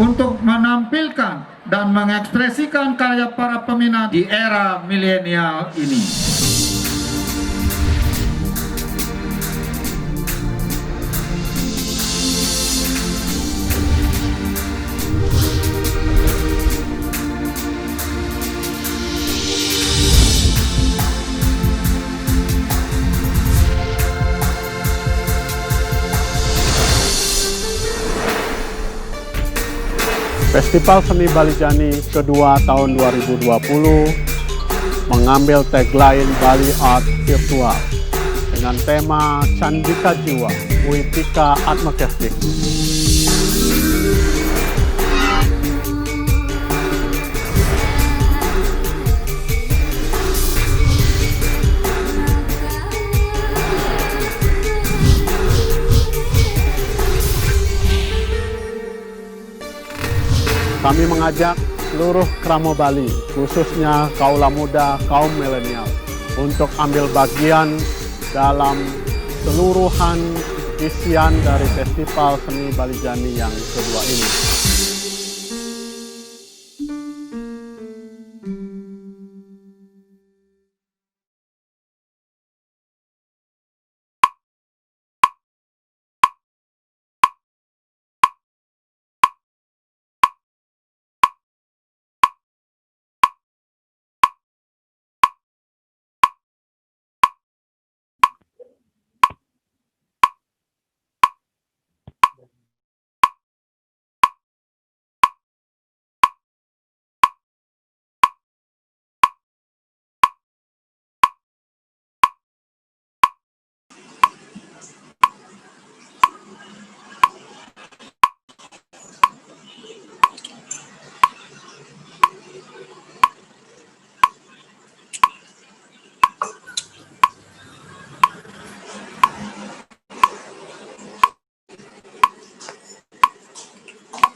untuk menampilkan dan mengekspresikan karya para peminat di era milenial ini. Festival Seni Balijani kedua tahun 2020 mengambil tagline Bali Art Virtual dengan tema Candika Jiwa, Witika Atmakestik. Kami mengajak seluruh Kramo Bali, khususnya kaula muda, kaum milenial, untuk ambil bagian dalam seluruhan isian dari Festival Seni Balijani yang kedua ini.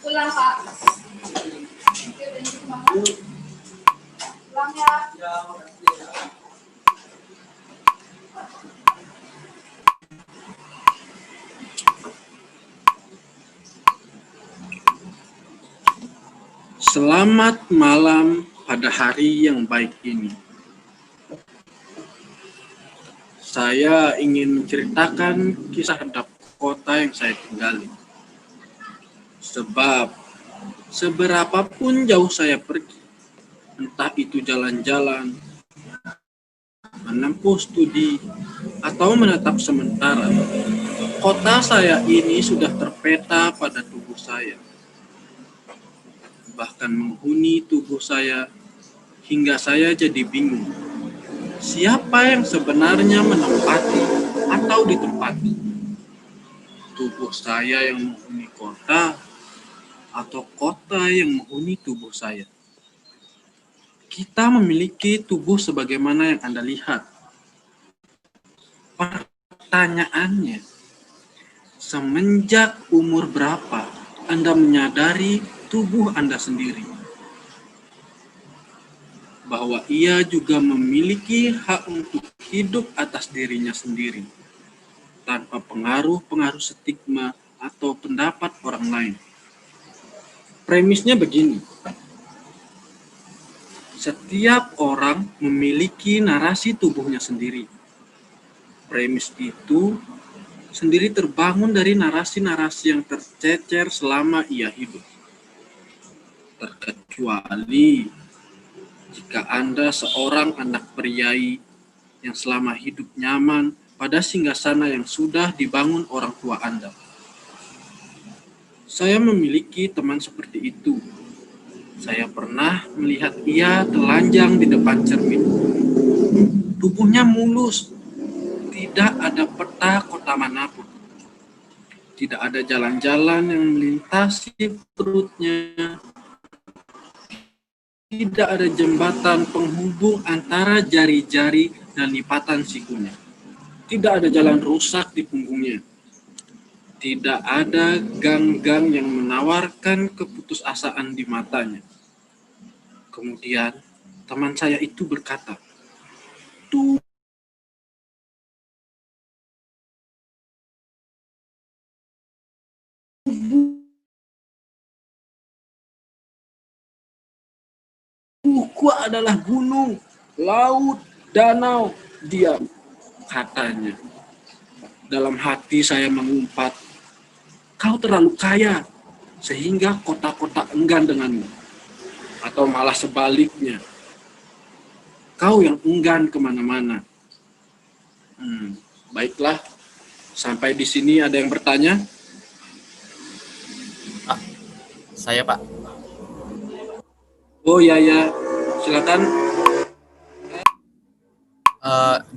Pulang, Pak. Pulang ya. Selamat malam pada hari yang baik ini. Saya ingin menceritakan kisah hadap kota yang saya tinggali. Sebab seberapapun jauh saya pergi, entah itu jalan-jalan, menempuh studi, atau menetap sementara, kota saya ini sudah terpeta pada tubuh saya. Bahkan menghuni tubuh saya hingga saya jadi bingung. Siapa yang sebenarnya menempati atau ditempati? Tubuh saya yang menghuni kota atau kota yang menghuni tubuh saya? Kita memiliki tubuh sebagaimana yang Anda lihat. Pertanyaannya, semenjak umur berapa Anda menyadari tubuh Anda sendiri? Bahwa ia juga memiliki hak untuk hidup atas dirinya sendiri, tanpa pengaruh-pengaruh stigma atau pendapat orang lain. Premisnya begini, setiap orang memiliki narasi tubuhnya sendiri. Premis itu sendiri terbangun dari narasi-narasi yang tercecer selama ia hidup. Terkecuali jika Anda seorang anak priai yang selama hidup nyaman pada singgasana yang sudah dibangun orang tua Anda. Saya memiliki teman seperti itu. Saya pernah melihat ia telanjang di depan cermin. Tubuhnya mulus, tidak ada peta kota manapun. Tidak ada jalan-jalan yang melintasi perutnya. Tidak ada jembatan penghubung antara jari-jari dan lipatan sikunya. Tidak ada jalan rusak di punggungnya. Tidak ada gang-gang yang menawarkan keputusasaan di matanya. Kemudian teman saya itu berkata, Aku adalah gunung, laut, danau. Diam, katanya. Dalam hati saya mengumpat, kau terlalu kaya, sehingga kota-kota enggan denganmu. Atau malah sebaliknya, kau yang enggan kemana-mana. Baiklah, sampai di sini ada yang bertanya? Saya, Pak. Oh ya, silakan.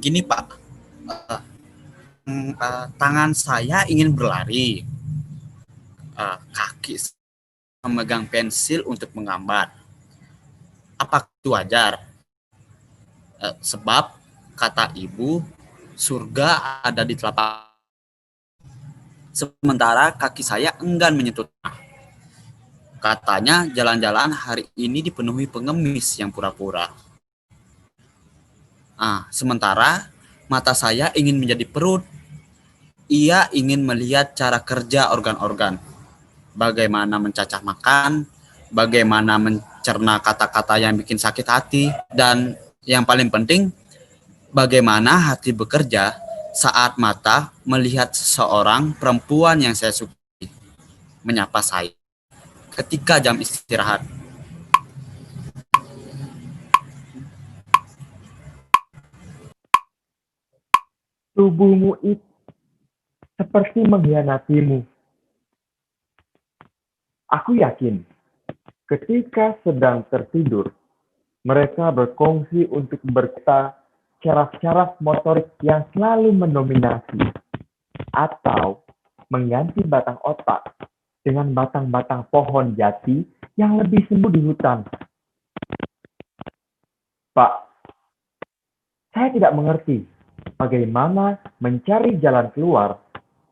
Gini, Pak. Tangan saya ingin berlari. Kaki memegang pensil untuk menggambar. Apakah itu wajar? Sebab kata ibu, surga ada di telapak. Sementara kaki saya enggan menyentuh tanah. Katanya jalan-jalan hari ini dipenuhi pengemis yang pura-pura. Sementara mata saya ingin menjadi perut. Ia ingin melihat cara kerja organ-organ. Bagaimana mencacah makan, bagaimana mencerna kata-kata yang bikin sakit hati, dan yang paling penting, bagaimana hati bekerja saat mata melihat seseorang perempuan yang saya sukai menyapa saya ketika jam istirahat. Tubuhmu itu seperti mengkhianatimu. Aku yakin, ketika sedang tertidur, mereka berkongsi untuk berkata syaraf-syaraf motorik yang selalu mendominasi, atau mengganti batang otak dengan batang-batang pohon jati yang lebih semu di hutan. Pak, saya tidak mengerti bagaimana mencari jalan keluar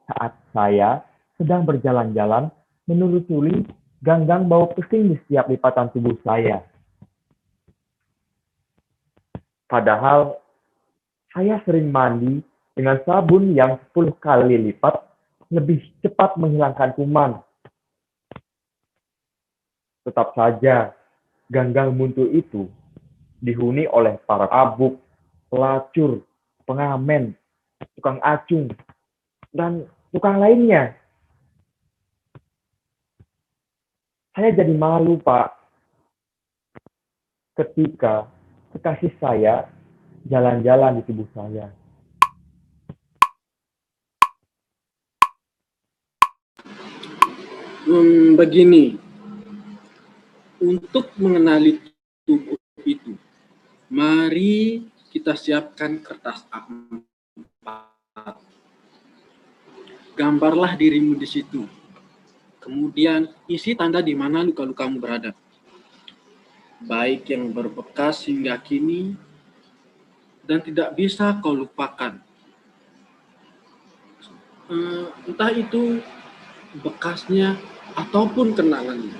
saat saya sedang berjalan-jalan menelusuri ganggang bau pesing di setiap lipatan tubuh saya. Padahal saya sering mandi dengan sabun yang 10 kali lipat lebih cepat menghilangkan kuman. Tetap saja, ganggang buntu itu dihuni oleh para abuk, pelacur, pengamen, tukang acung, dan tukang lainnya. Saya jadi malu, Pak, ketika kekasih saya jalan-jalan di tubuh saya. Begini, untuk mengenali tubuh itu, mari kita siapkan kertas A4. Gambarlah dirimu di situ. Kemudian isi tanda di mana luka-lukamu berada. Baik yang berbekas hingga kini dan tidak bisa kau lupakan. Entah itu bekasnya ataupun kenangannya.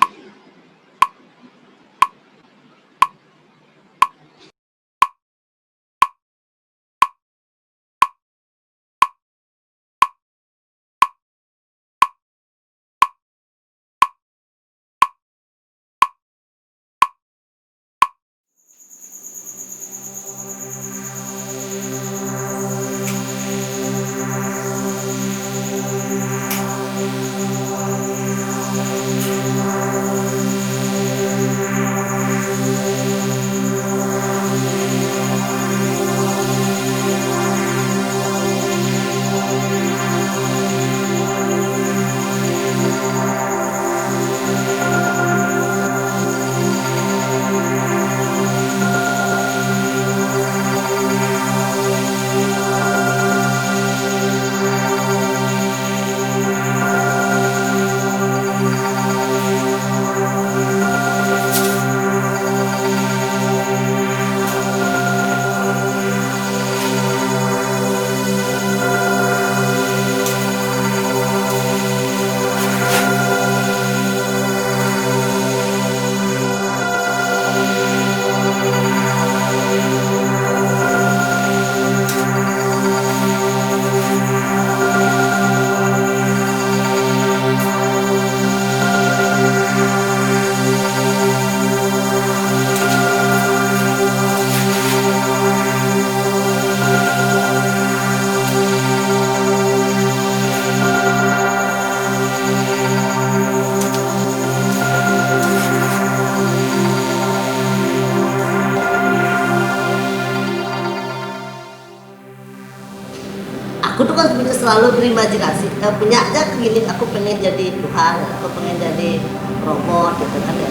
selalu berimajinasi, punya aja gini, aku pengen jadi Tuhan, aku pengen jadi robot gitu kan ya.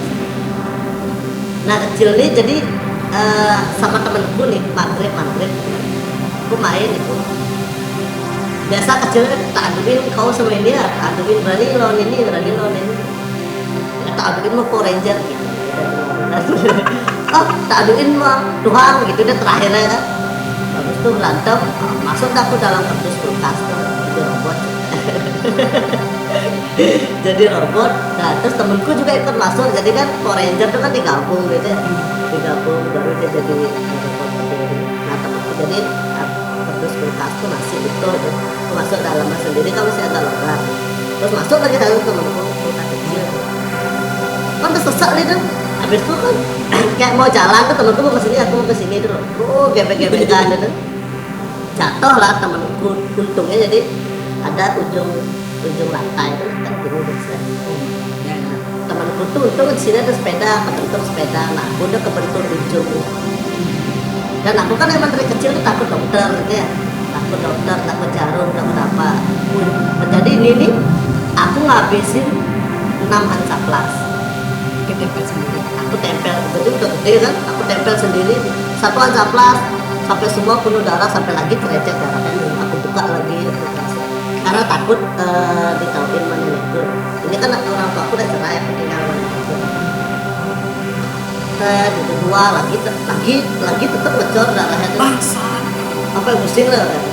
Nah kecil nih jadi sama temenku nih maghrib aku main itu biasa kecil tak aduin kau sama ini ya, aduin berani lawan ini tak aduin mau Power Ranger gitu. Oh tak aduin mah Tuhan gitu deh terakhirnya kan. Habis itu berantem, masuk aku dalam kardus kulkas tuh, jadi robot. Jadi robot, nah terus temenku juga ikut masuk, jadi kan Power Ranger itu kan digabung gitu ya, digabung baru dia jadi robot sendiri. Nah temenku jadi kardus kulkas tuh masih itu, aku masuk dalamnya sendiri kan masih agak longgar. Terus masuk lagi dalam temenku kulkas kecil. Kan udah sesak nih tuh. Habis itu kan kayak mau jalan tuh temenku mau kesini, aku mau kesini tuh, gebek-gebekan gitu. Jatuh lah temenku, untungnya jadi ada ujung lantai itu kan gini bisa. Temenku tuh untung di sini ada sepeda, kebentur sepeda, nah aku udah kebentur ujung. Dan aku kan emang dari kecil tuh takut dokter gitu ya, takut dokter, takut jarum, takut apa. Jadi ini nih aku ngabisin 6 Hansaplast. Ketempel sendiri. Aku tempel, jadi udah gede kan, aku tempel sendiri 1 Hansaplast sampai semua penuh darah, sampai lagi kerecet darahnya, aku buka lagi karena takut ditauin menenekku. Ini kan orang tua aku udah cerai, ketinggalan menenekku. Gitu 2 lagi tetap ngecor darahnya tuh. Sampai pusing lah kan.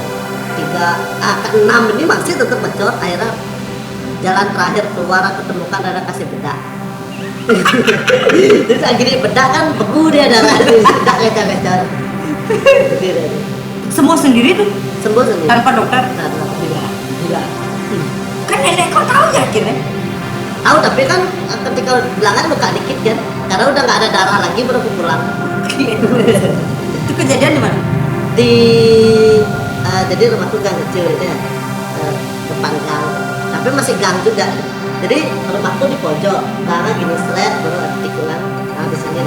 3 ke 6 ini masih tetap ngecor, akhirnya jalan terakhir keluar aku temukan ada kasih bedak. Terus akhirnya bedak kan beku dia darahnya, bedak ngecor-ngecor. Semua sendiri tuh Sembuh sendiri. tanpa dokter. Gila. Kan nenek kau tahu ya akhirnya. Tahu tapi kan ketika bilangan luka dikit kan, karena udah nggak ada darah lagi baru aku pulang. Itu kejadian di mana? Jadi rumahku gang kecil itu ya, depan gang, tapi masih gang juga. Jadi rumahku di pojok, gangnya gini seret, baru ada tikungan, nah di sini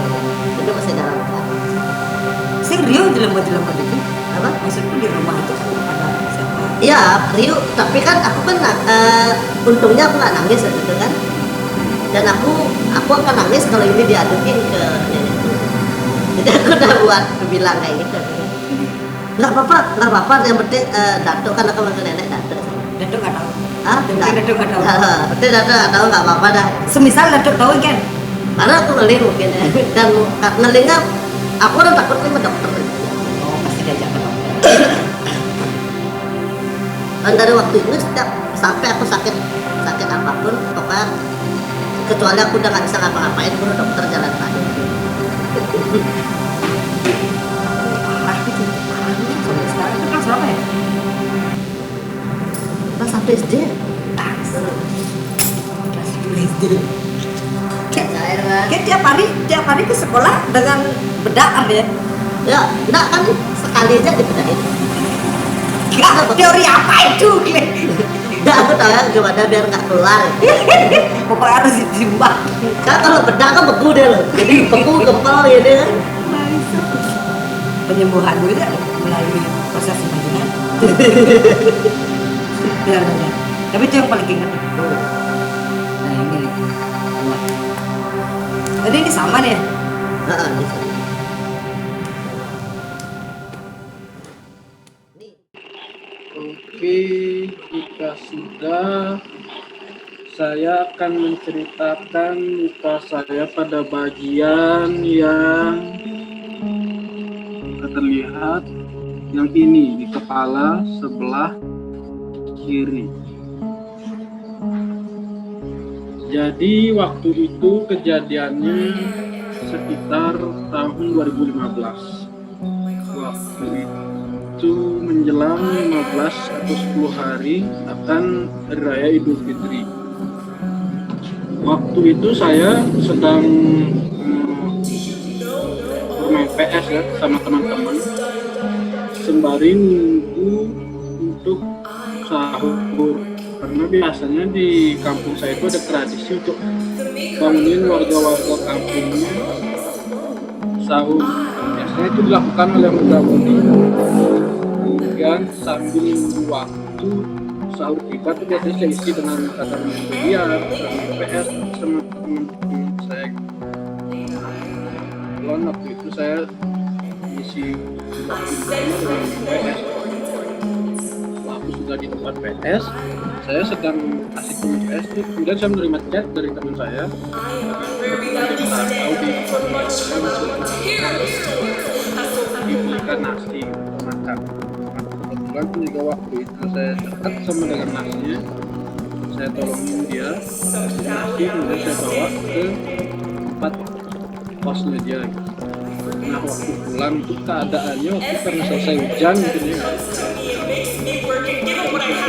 itu masih dalam gang. Sing Rio jelema-jelema itu. Apa? Maksudku di rumah itu ada siapa? Iya, Rio, tapi kan aku kan untungnya aku nggak nangis gitu kan. Dan aku akan nangis kalau ini diadukin ke nenekku. Jadi aku udah buat bilang kayak gitu. Nggak apa-apa, yang penting Dato kan aku manggil nenek Dato. Datuk nggak tahu. Ah, Datuk nggak tahu. Betul Dato nggak tahu nggak apa-apa dah. Semisal Datuk tahu kan? Karena aku ngeling mungkin ya. Dan ngelingnya aku udah takut sama dokter. Oh pasti diajak ke dokter. Dan dari waktu itu setiap sampai aku sakit apapun, pokoknya kecuali aku udah nggak bisa ngapa-ngapain, aku udah dokter jalan terakhir. Parah itu. Sampai sekarang itu kelas berapa ya? Pas sampai SD. Kelas 2 SD. Kayak tiap hari ke sekolah dengan bedaan ya. Ya, enggak kan sekali aja dibedain. Teori apa itu? Enggak, aku tahu ya gimana biar nggak keluar. Pokoknya harus ditimbang. Kan kalau bedak kan beku deh loh. Jadi beku gempal gitu kan. Penyembuhan juga melalui proses imajinasi. Ya. Tapi itu yang paling ingat. Nah ini nih. Jadi ini sama nih. Heeh, gitu. Oke, jika sudah, saya akan menceritakan luka saya pada bagian yang terlihat, yang ini di kepala sebelah kiri. Jadi waktu itu kejadiannya sekitar tahun 2015. Waktu itu menjelang 15 atau 10 hari akan Hari Raya Idul Fitri. Waktu itu saya sedang bermain PS ya sama teman-teman, sembari nunggu untuk sahur. Karena biasanya di kampung saya itu ada tradisi untuk bangunin warga-warga kampungnya sahur. Biasanya itu dilakukan oleh muda-mudi. Kemudian sambil menunggu waktu, itu sahur kita tuh biasanya saya isi dengan kata media, PS sama teman-teman saya. Kebetulan waktu itu saya isi waktu dengan PS. Waktu sudah di tempat PS, saya sedang asik main PS nih. Kemudian saya menerima chat dari teman saya. Kebetulan dia tahu di tempat saya dibelikan nasi untuk makan. Kebetulan juga waktu itu saya dekat sama dengan nasinya, saya tolongin dia nasi, kemudian saya bawa ke tempat kosnya dia. Nah waktu pulang itu keadaannya waktu karena selesai hujan mungkin ya,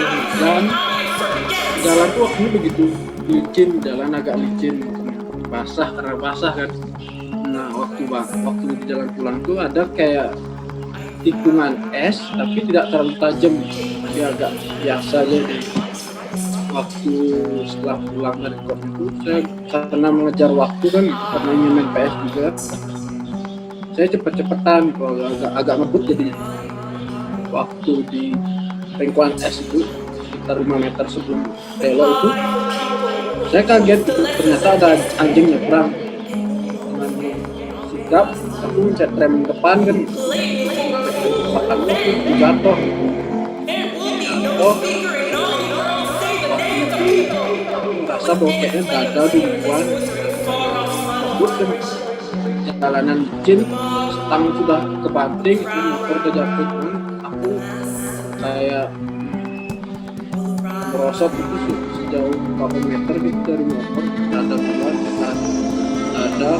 hujan, jalan tuh waktu begitu licin, jalan agak licin, basah karena basah kan. Nah waktu di jalan pulang tuh ada kayak tikungan es tapi tidak terlalu tajam, dia agak biasa aja deh. Waktu setelah pulang dari kos itu saya karena mengejar waktu kan, karena ingin main PS juga, saya cepet-cepetan kalau agak ngebut jadinya. Waktu di lingkungan es itu sekitar 5 meter sebelum belok itu saya kaget gitu, ternyata ada anjing nyebrang. Dengan sigap aku mencet rem depan kan, bahkan waktu itu jatuh waktu itu merasa bahwa kayaknya dada duluan ngebut kan, jalanan licin, stang sudah kebanting, itu motor kejatuh. Aku kayak merosot itu sejauh beberapa meter gitu dari motor, dada duluan, dada,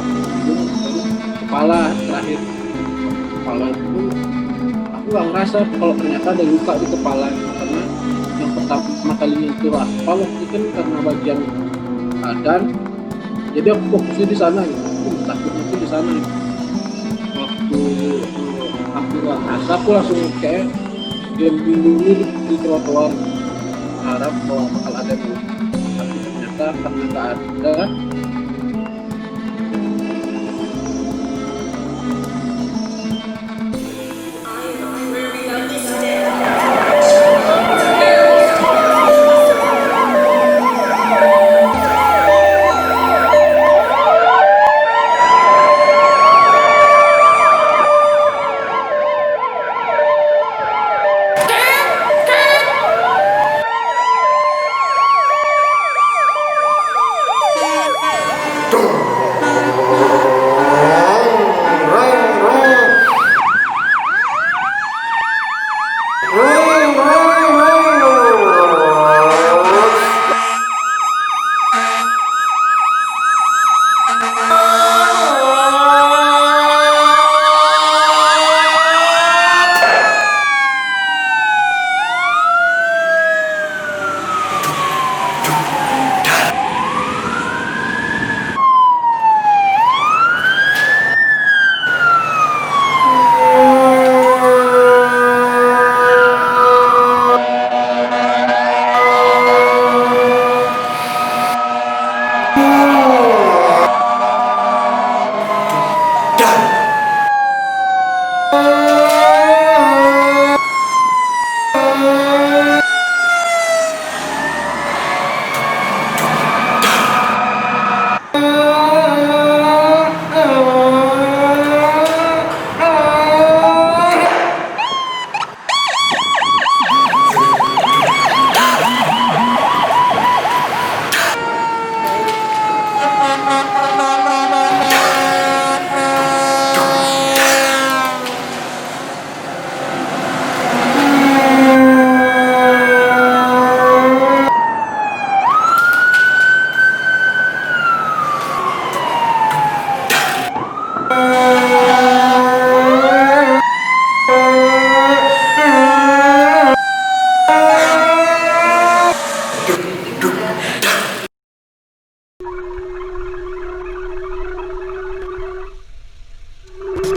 kepala terakhir. Kepala itu aku nggak ngerasa kalau ternyata ada luka di kepala, karena yang pertama kalinya itu aspal waktu itu kan karena bagian badan, jadi aku fokusnya di sana gitu. Aku takutnya itu di sana gitu. Waktu aku nggak ngerasa, aku langsung kayak diam dulu di trotoar, harap bahwa bakal ada dulu, tapi ternyata karena nggak ada.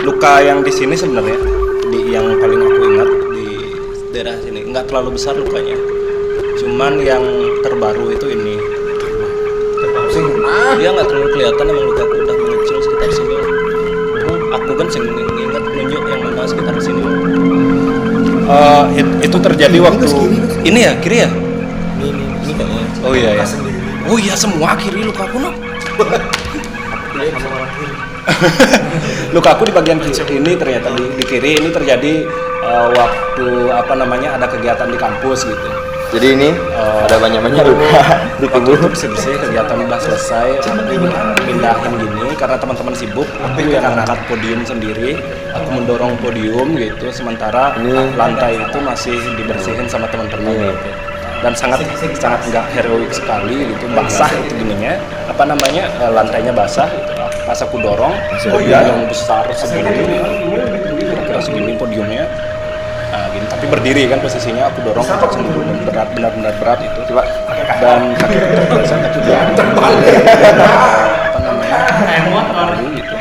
Luka yang di sini sebenarnya, yang paling aku ingat di daerah sini nggak terlalu besar lukanya, cuman yang terbaru itu ini dia nggak terlalu kelihatan, emang lukaku udah mengecil sekitar sini. Aku kan ingat nunjuk yang mana sekitar sini. Itu terjadi waktu ini ya kiri ya. Ini kayaknya. Oh iya ya. Oh iya semua kiri lukaku no. Lukaku di bagian ini ternyata di kiri ini terjadi waktu apa namanya ada kegiatan di kampus gitu. Jadi ini ada banyak-banyak luka di Waktu tubuh. itu bersih-bersih kegiatan udah selesai, aku pindahin gini karena teman-teman sibuk, aku yang angkat podium sendiri, aku mendorong podium gitu, sementara lantai itu masih dibersihin sama teman-teman gitu. Dan sangat nggak heroik sekali gitu, basah itu gininya, apa namanya lantainya basah gitu. Pas aku dorong podium yang besar segini, kira-kira segini podiumnya. Nah, gini, tapi berdiri kan posisinya aku dorong untuk sendiri benar-benar berat itu coba dan kaki terbiasa kaki terbalik apa namanya gitu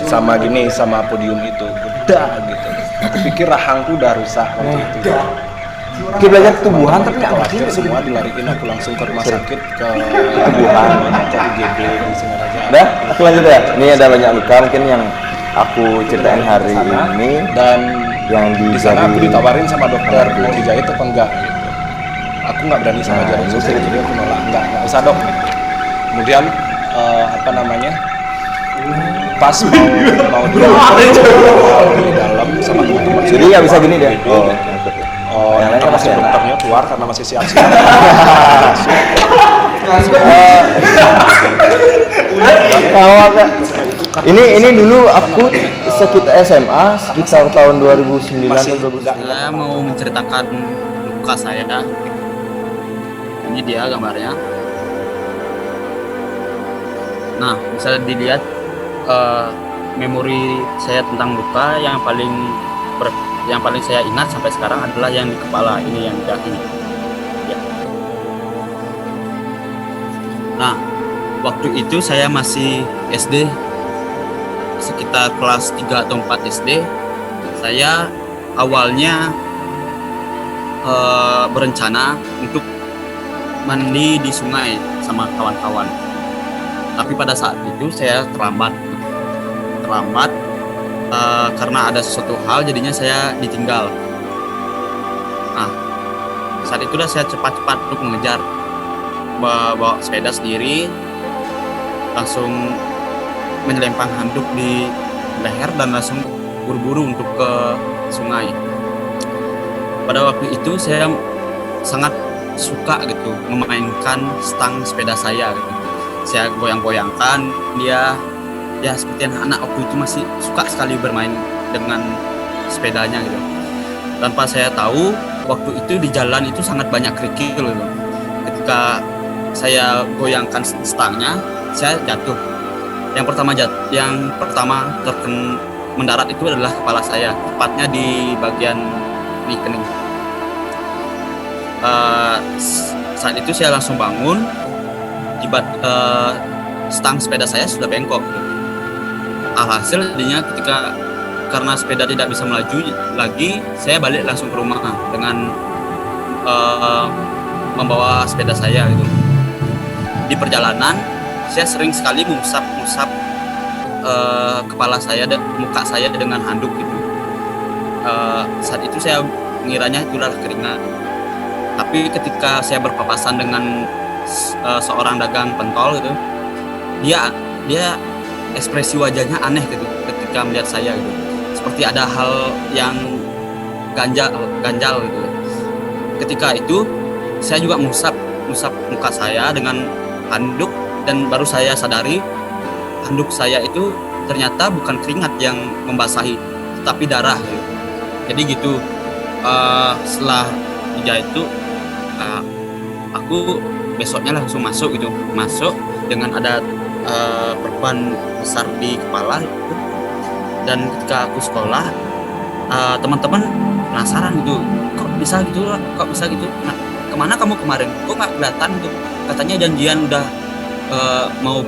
sama gini sama podium itu beda gitu aku pikir rahangku udah rusak waktu itu Oke, belajar ketubuhan tapi nggak khawatir semua dilariin aku langsung ke rumah sakit ke ketubuhan. ke UGD di Singaraja. Udah, aku lanjut ya. Ini ada banyak luka mungkin yang aku ceritain hari ini Dan yang di sana aku ditawarin sama dokter mau dijahit apa enggak gitu. Aku nggak berani sama jarum suntik jadi aku nolak nggak usah dok gitu. Kemudian apa namanya pas mau di dalam sama teman-teman Jadi nggak bisa gini deh. yang lain masih dokternya keluar karena masih siap-siap. Ini dulu aku sekitar SMA sekitar tahun 2009 atau 2010. Saya mau menceritakan luka saya. Ini dia gambarnya. Nah, bisa dilihat memori saya tentang luka yang paling saya ingat sampai sekarang adalah yang di kepala ini, yang di kaki. Ya. Nah, waktu itu saya masih SD, sekitar kelas 3 atau 4 SD. Saya awalnya berencana untuk mandi di sungai sama kawan-kawan. Tapi pada saat itu saya terlambat karena ada sesuatu hal, jadinya saya ditinggal. Nah, saat itulah saya cepat-cepat untuk mengejar, bawa sepeda sendiri, langsung menyelempang handuk di leher dan langsung buru-buru untuk ke sungai. Pada waktu itu saya sangat suka gitu memainkan stang sepeda saya gitu. Saya goyang-goyangkan dia, ya seperti anak-anak waktu itu masih suka sekali bermain dengan sepedanya gitu. Tanpa saya tahu waktu itu di jalan itu sangat banyak kerikil gitu. Ketika saya goyangkan stangnya, saya jatuh. Yang pertama mendarat itu adalah kepala saya, tepatnya di bagian ini kening. Saat itu saya langsung bangun, stang sepeda saya sudah bengkok gitu. Alhasil jadinya karena sepeda tidak bisa melaju lagi, saya balik langsung ke rumah dengan membawa sepeda saya gitu. Di perjalanan saya sering sekali mengusap kepala saya dan muka saya dengan handuk gitu. Saat itu saya mengiranya itu adalah keringat. Tapi ketika saya berpapasan dengan seorang dagang pentol gitu, dia ekspresi wajahnya aneh gitu ketika melihat saya gitu. Seperti ada hal yang ganjal gitu. Ketika itu saya juga mengusap muka saya dengan handuk, dan baru saya sadari handuk saya itu ternyata bukan keringat yang membasahi, tapi darah gitu. Jadi gitu. Setelah dijahit itu aku besoknya langsung masuk dengan ada perban besar di kepala gitu. Dan ketika aku sekolah, teman-teman penasaran gitu, kok bisa gitu, nah, kemana kamu kemarin, kok nggak kelihatan gitu, katanya janjian udah mau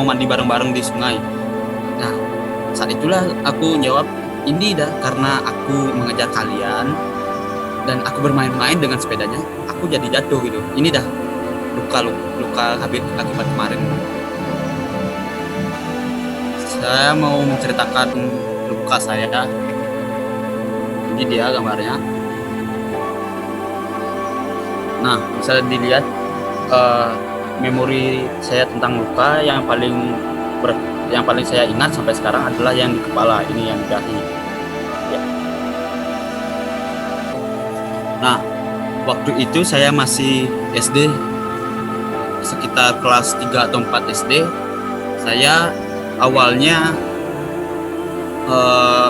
mandi bareng-bareng di sungai. Nah, saat itulah aku jawab, ini dah karena aku mengejar kalian dan aku bermain-main dengan sepedanya, aku jadi jatuh gitu. Ini dah luka akibat kemarin. Saya mau menceritakan luka saya. Ini dia gambarnya. Nah, bisa dilihat memori saya tentang luka yang paling saya ingat sampai sekarang adalah yang di kepala, ini yang di dahi. Ya. Nah, waktu itu saya masih SD, sekitar kelas 3 atau 4 SD. Saya awalnya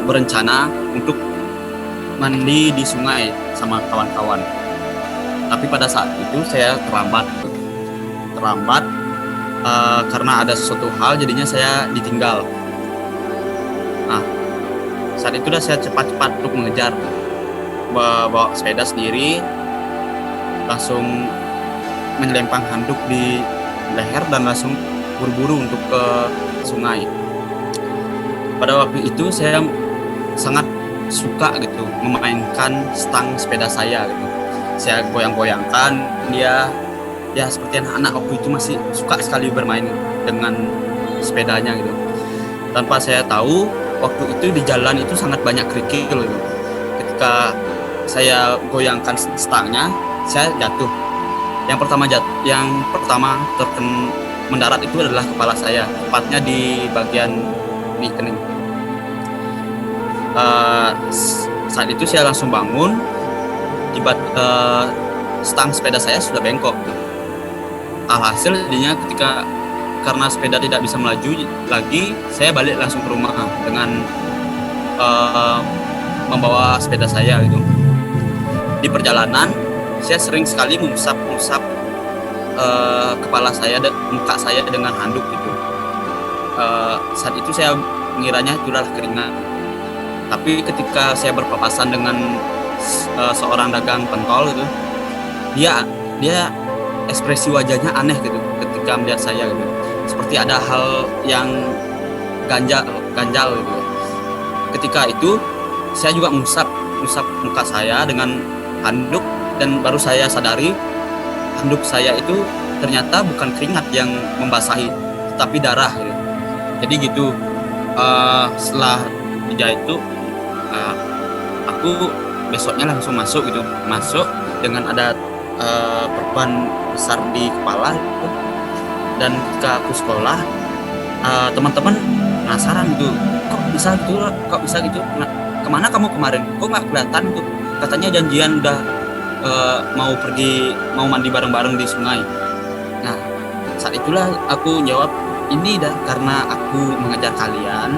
berencana untuk mandi di sungai sama kawan-kawan. Tapi pada saat itu saya terlambat karena ada sesuatu hal, jadinya saya ditinggal. Nah, saat itu saya cepat-cepat untuk mengejar, bawa sepeda sendiri, langsung menyelempang handuk di leher dan langsung buru-buru untuk ke sungai. Pada waktu itu saya sangat suka gitu memainkan stang sepeda saya gitu. Saya goyang-goyangkan dia, ya seperti anak-anak waktu itu masih suka sekali bermain dengan sepedanya gitu. Tanpa saya tahu, waktu itu di jalan itu sangat banyak kerikil gitu. Ketika saya goyangkan stangnya, saya jatuh. Yang pertama mendarat itu adalah kepala saya, tepatnya di bagian di kening. Saat itu saya langsung bangun, stang sepeda saya sudah bengkok. Alhasil jadinya karena sepeda tidak bisa melaju lagi, saya balik langsung ke rumah dengan membawa sepeda saya gitu. Di perjalanan saya sering sekali mengusap kepala saya dan muka saya dengan handuk gitu. Saat itu saya mengiranya itu adalah keringat. Tapi ketika saya berpapasan dengan seorang dagang pentol gitu, dia ekspresi wajahnya aneh gitu ketika melihat saya gitu. Seperti ada hal yang ganjal gitu. Ketika itu saya juga mengusap muka saya dengan handuk, dan baru saya sadari handuk saya itu ternyata bukan keringat yang membasahi, tetapi darah gitu. Jadi gitu. Setelah dijahit itu aku besoknya langsung masuk dengan ada perban besar di kepala gitu. Dan ketika aku sekolah, teman-teman penasaran gitu, kok bisa gitu, kemana kamu kemarin, kok nggak kelihatan tuh, katanya janjian udah mau mandi bareng-bareng di sungai. Nah, saat itulah aku jawab, ini dah karena aku mengejar kalian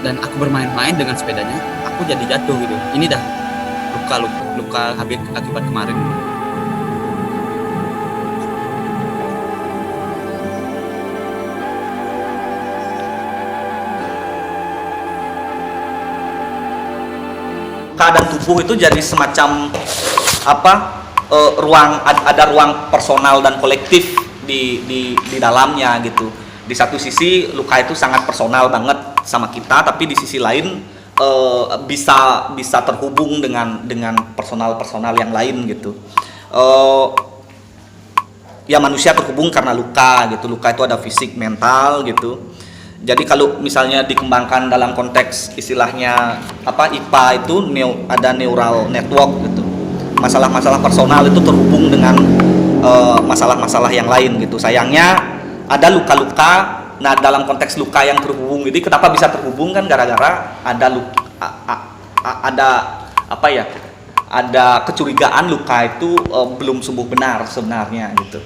dan aku bermain-main dengan sepedanya, aku jadi jatuh gitu. Ini dah luka akibat kemarin. Keadaan tubuh itu jadi semacam ada ruang personal dan kolektif di dalamnya gitu. Di satu sisi luka itu sangat personal banget sama kita, tapi di sisi lain bisa terhubung dengan personal yang lain gitu. Ya manusia terhubung karena luka gitu. Luka itu ada fisik, mental gitu. Jadi kalau misalnya dikembangkan dalam konteks istilahnya IPA itu ada neural network gitu. Masalah-masalah personal itu terhubung dengan masalah-masalah yang lain gitu. Sayangnya ada luka-luka. Nah, dalam konteks luka yang terhubung ini kenapa bisa terhubung kan gara-gara ada kecurigaan luka itu belum sembuh benar sebenarnya gitu.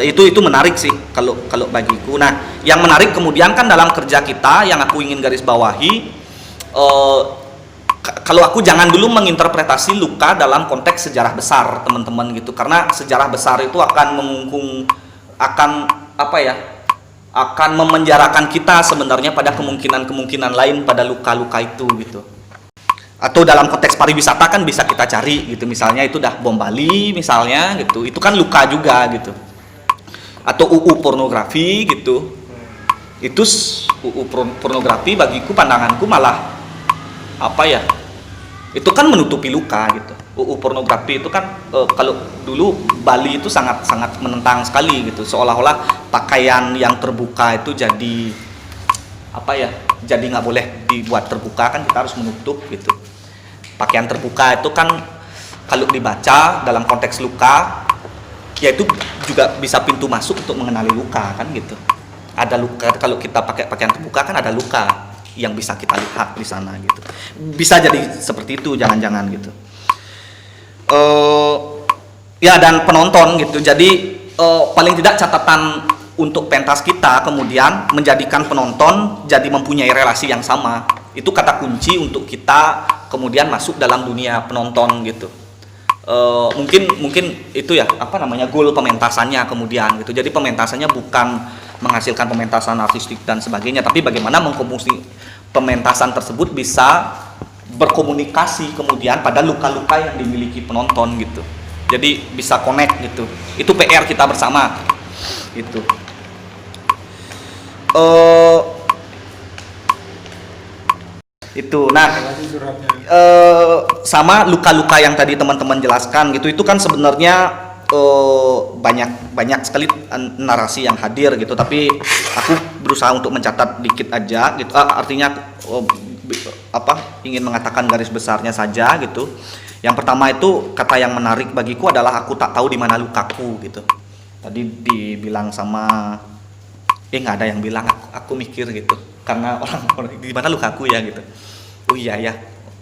Itu menarik sih kalau bagiku. Nah, yang menarik kemudian kan dalam kerja kita yang aku ingin garis bawahi, kalau aku jangan dulu menginterpretasi luka dalam konteks sejarah besar teman-teman gitu, karena sejarah besar itu akan memenjarakan kita sebenarnya pada kemungkinan lain pada luka-luka itu gitu. Atau dalam konteks pariwisata kan bisa kita cari gitu, misalnya itu dah bom Bali misalnya gitu, itu kan luka juga gitu. Atau UU pornografi gitu, itu UU pornografi bagiku, pandanganku malah itu kan menutupi luka gitu. UU pornografi itu kan kalau dulu Bali itu sangat menentang sekali gitu, seolah-olah pakaian yang terbuka itu jadi jadi nggak boleh dibuat terbuka, kan kita harus menutup gitu. pakaian terbuka itu kan kalau dibaca dalam konteks luka, ya itu juga bisa pintu masuk untuk mengenali luka kan gitu. Ada luka, kalau kita pakai pakaian terbuka kan ada luka yang bisa kita lihat di sana gitu. Bisa jadi seperti itu, jangan-jangan gitu. Ya, dan penonton gitu. Jadi paling tidak catatan untuk pentas kita kemudian menjadikan penonton jadi mempunyai relasi yang sama. Itu kata kunci untuk kita kemudian masuk dalam dunia penonton gitu. Mungkin itu ya goal pementasannya kemudian gitu. Jadi pementasannya bukan menghasilkan pementasan artistik dan sebagainya, tapi bagaimana pementasan tersebut bisa berkomunikasi kemudian pada luka-luka yang dimiliki penonton gitu. Jadi bisa connect gitu. Itu PR kita bersama gitu. Itu nah sama luka-luka yang tadi teman-teman jelaskan gitu, itu kan sebenarnya banyak sekali narasi yang hadir gitu, tapi aku berusaha untuk mencatat dikit aja gitu. Artinya ingin mengatakan garis besarnya saja gitu. Yang pertama itu kata yang menarik bagiku adalah aku tak tahu di mana lukaku gitu. Tadi dibilang sama nggak ada yang bilang, aku mikir gitu, karena orang di mana lukaku ya gitu. Oh iya ya,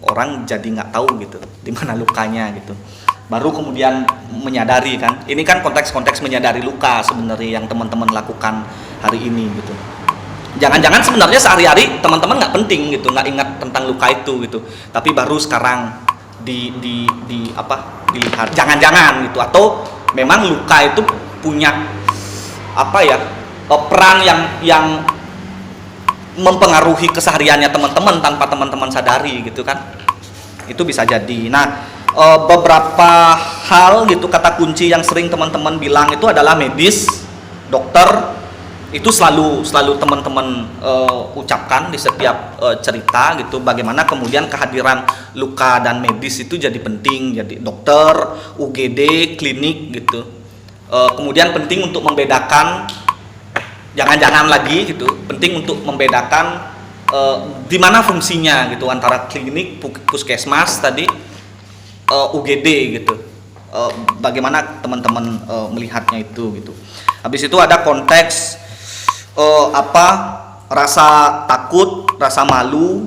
orang jadi nggak tahu gitu di mana lukanya gitu. Baru kemudian menyadari kan, ini kan konteks-konteks menyadari luka sebenarnya yang teman-teman lakukan hari ini gitu. Jangan-jangan sebenarnya sehari-hari teman-teman nggak penting gitu, nggak ingat tentang luka itu gitu, tapi baru sekarang dilihat, jangan-jangan gitu, atau memang luka itu punya peran yang mempengaruhi kesehariannya teman-teman tanpa teman-teman sadari gitu kan. Itu bisa jadi. Nah, beberapa hal gitu, kata kunci yang sering teman-teman bilang itu adalah medis, dokter, itu selalu teman-teman ucapkan di setiap cerita gitu. Bagaimana kemudian kehadiran luka dan medis itu jadi penting, jadi dokter, UGD, klinik gitu. Kemudian penting untuk membedakan, jangan-jangan lagi gitu, penting untuk membedakan di mana fungsinya gitu antara klinik, puskesmas tadi, UGD gitu. Bagaimana teman-teman melihatnya itu gitu. Habis itu ada konteks rasa takut, rasa malu,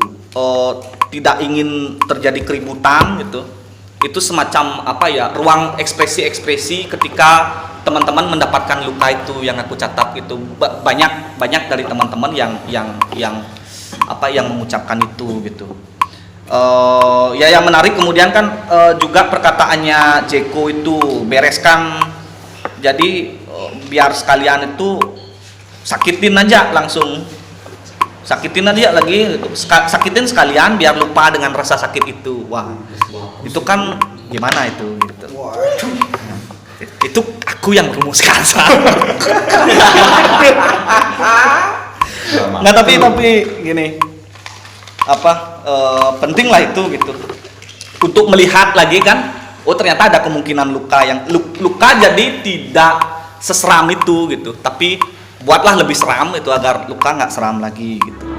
tidak ingin terjadi keributan gitu. Itu semacam ruang ekspresi-ekspresi ketika teman-teman mendapatkan luka itu yang aku catat gitu. Banyak dari teman-teman yang mengucapkan itu gitu. Yang menarik kemudian kan juga perkataannya Jeko itu, bereskan, jadi biar sekalian itu sakitin aja langsung, sakitin aja lagi, sakitin sekalian biar lupa dengan rasa sakit itu. Wah, itu kan gimana itu gitu. Itu aku yang rumuskan. Nggak, tapi gini, penting lah itu gitu, untuk melihat lagi kan, oh ternyata ada kemungkinan luka jadi tidak seseram itu gitu, tapi buatlah lebih seram itu agar luka nggak seram lagi gitu.